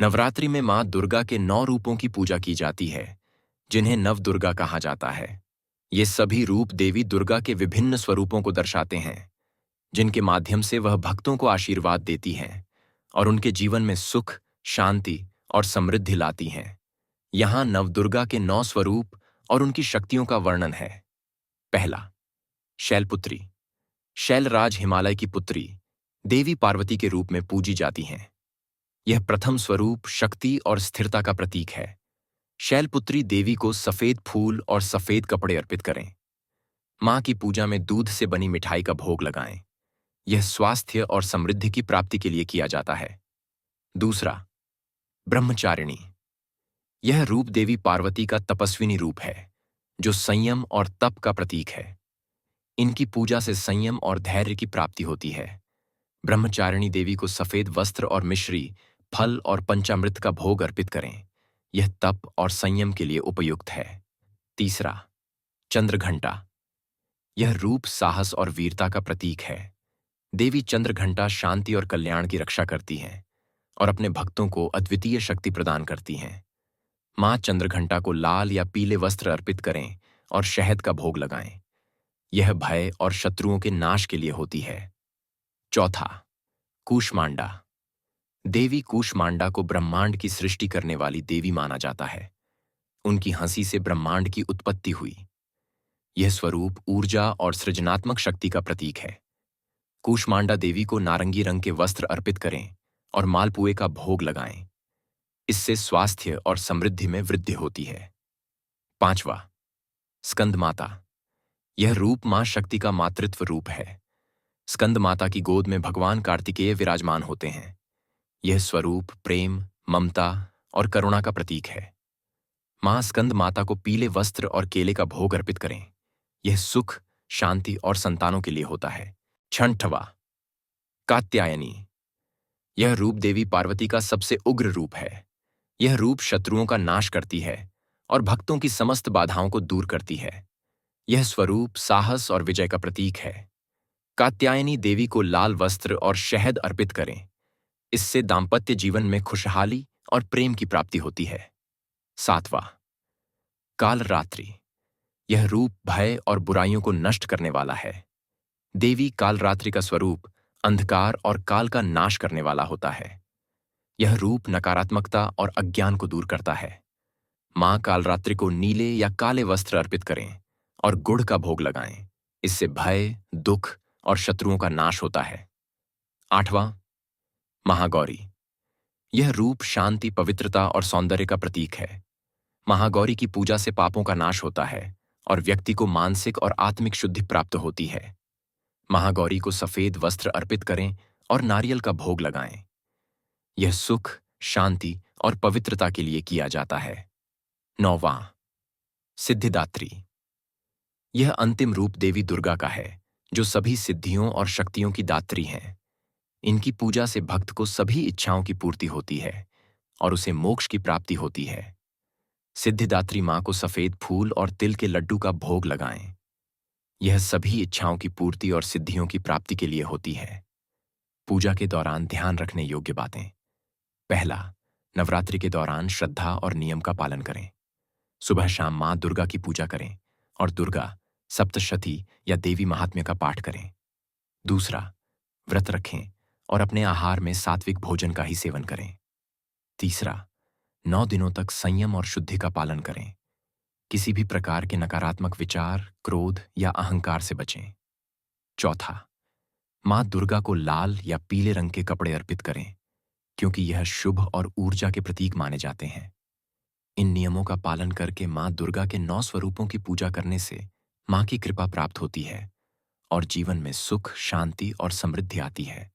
नवरात्रि में मां दुर्गा के 9 रूपों की पूजा की जाती है, जिन्हें नवदुर्गा कहा जाता है। ये सभी रूप देवी दुर्गा के विभिन्न स्वरूपों को दर्शाते हैं, जिनके माध्यम से वह भक्तों को आशीर्वाद देती हैं और उनके जीवन में सुख, शांति और समृद्धि लाती हैं। यहाँ नवदुर्गा के 9 स्वरूप और उनकी शक्तियों का वर्णन है। पहला, शैलपुत्री। शैलराज हिमालय की पुत्री देवी पार्वती के रूप में पूजी जाती हैं। यह प्रथम स्वरूप शक्ति और स्थिरता का प्रतीक है। शैलपुत्री देवी को सफेद फूल और सफेद कपड़े अर्पित करें। मां की पूजा में दूध से बनी मिठाई का भोग लगाएं। यह स्वास्थ्य और समृद्धि की प्राप्ति के लिए किया जाता है। दूसरा, ब्रह्मचारिणी। यह रूप देवी पार्वती का तपस्विनी रूप है, जो संयम और तप का प्रतीक है। इनकी पूजा से संयम और धैर्य की प्राप्ति होती है। ब्रह्मचारिणी देवी को सफेद वस्त्र और मिश्री, फल और पंचामृत का भोग अर्पित करें। यह तप और संयम के लिए उपयुक्त है। तीसरा, चंद्रघंटा। यह रूप साहस और वीरता का प्रतीक है। देवी चंद्रघंटा शांति और कल्याण की रक्षा करती हैं और अपने भक्तों को अद्वितीय शक्ति प्रदान करती हैं। मां चंद्रघंटा को लाल या पीले वस्त्र अर्पित करें और शहद का भोग लगाएं। यह भय और शत्रुओं के नाश के लिए होती है। चौथा, कूष्मांडा। देवी कूष्मांडा को ब्रह्मांड की सृष्टि करने वाली देवी माना जाता है। उनकी हंसी से ब्रह्मांड की उत्पत्ति हुई। यह स्वरूप ऊर्जा और सृजनात्मक शक्ति का प्रतीक है। कूष्मांडा देवी को नारंगी रंग के वस्त्र अर्पित करें और मालपुए का भोग लगाएं। इससे स्वास्थ्य और समृद्धि में वृद्धि होती है। पांचवा, स्कंद माता। यह रूप मां शक्ति का मातृत्व रूप है। स्कंद माता की गोद में भगवान कार्तिकेय विराजमान होते हैं। यह स्वरूप प्रेम, ममता और करुणा का प्रतीक है। मां स्कंद माता को पीले वस्त्र और केले का भोग अर्पित करें। यह सुख, शांति और संतानों के लिए होता है। छठवां, कात्यायनी। यह रूप देवी पार्वती का सबसे उग्र रूप है। यह रूप शत्रुओं का नाश करती है और भक्तों की समस्त बाधाओं को दूर करती है। यह स्वरूप साहस और विजय का प्रतीक है। कात्यायनी देवी को लाल वस्त्र और शहद अर्पित करें। इससे दाम्पत्य जीवन में खुशहाली और प्रेम की प्राप्ति होती है। सातवां, कालरात्रि। यह रूप भय और बुराइयों को नष्ट करने वाला है। देवी कालरात्रि का स्वरूप अंधकार और काल का नाश करने वाला होता है। यह रूप नकारात्मकता और अज्ञान को दूर करता है। मां कालरात्रि को नीले या काले वस्त्र अर्पित करें और गुड़ का भोग लगाएं। इससे भय, दुख और शत्रुओं का नाश होता है। आठवां, महागौरी। यह रूप शांति, पवित्रता और सौंदर्य का प्रतीक है। महागौरी की पूजा से पापों का नाश होता है और व्यक्ति को मानसिक और आत्मिक शुद्धि प्राप्त होती है। महागौरी को सफेद वस्त्र अर्पित करें और नारियल का भोग लगाएं। यह सुख, शांति और पवित्रता के लिए किया जाता है। नौवां, सिद्धिदात्री। यह अंतिम रूप देवी दुर्गा का है, जो सभी सिद्धियों और शक्तियों की दात्री हैं। इनकी पूजा से भक्त को सभी इच्छाओं की पूर्ति होती है और उसे मोक्ष की प्राप्ति होती है। सिद्धिदात्री मां को सफेद फूल और तिल के लड्डू का भोग लगाएं। यह सभी इच्छाओं की पूर्ति और सिद्धियों की प्राप्ति के लिए होती है। पूजा के दौरान ध्यान रखने योग्य बातें। पहला, नवरात्रि के दौरान श्रद्धा और नियम का पालन करें। सुबह शाम मां दुर्गा की पूजा करें और दुर्गा सप्तशती या देवी महात्म्य का पाठ करें। दूसरा, व्रत रखें और अपने आहार में सात्विक भोजन का ही सेवन करें। तीसरा, 9 दिनों तक संयम और शुद्धि का पालन करें। किसी भी प्रकार के नकारात्मक विचार, क्रोध या अहंकार से बचें। चौथा, मां दुर्गा को लाल या पीले रंग के कपड़े अर्पित करें, क्योंकि यह शुभ और ऊर्जा के प्रतीक माने जाते हैं। इन नियमों का पालन करके मां दुर्गा के 9 स्वरूपों की पूजा करने से मां की कृपा प्राप्त होती है और जीवन में सुख, शांति और समृद्धि आती है।